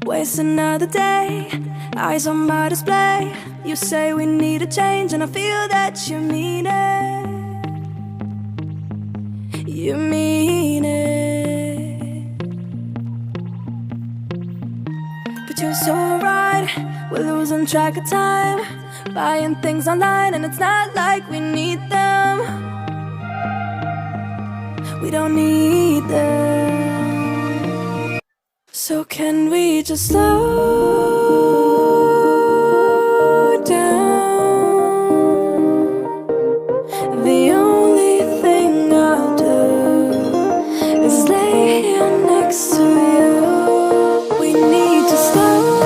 Waste another day, eyes on my display. You say we need a change, and I feel that you mean it. You mean it. But you're so right, we're losing track of time, buying things online, and it's not like we need them. We don't need them. So can we just slow down? The only thing I'll do is lay here next to you. We need to slow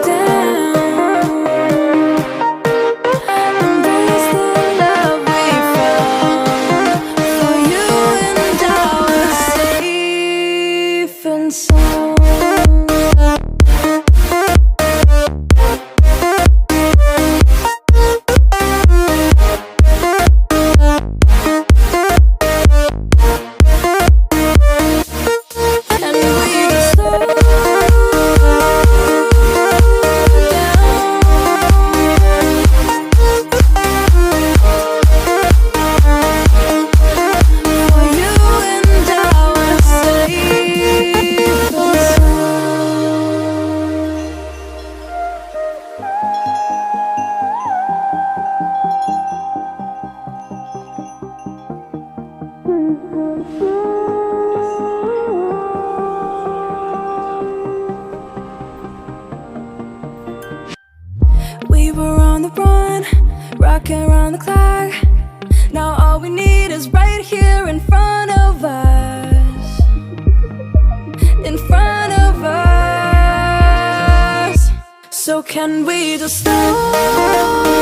down. Embrace the love we found. For you and I were safe and sound. And we just slow down. For you and I were safe and we were on the run, rocking around the clock. Now all we need is right here in front of us. In front of us. So can we just slow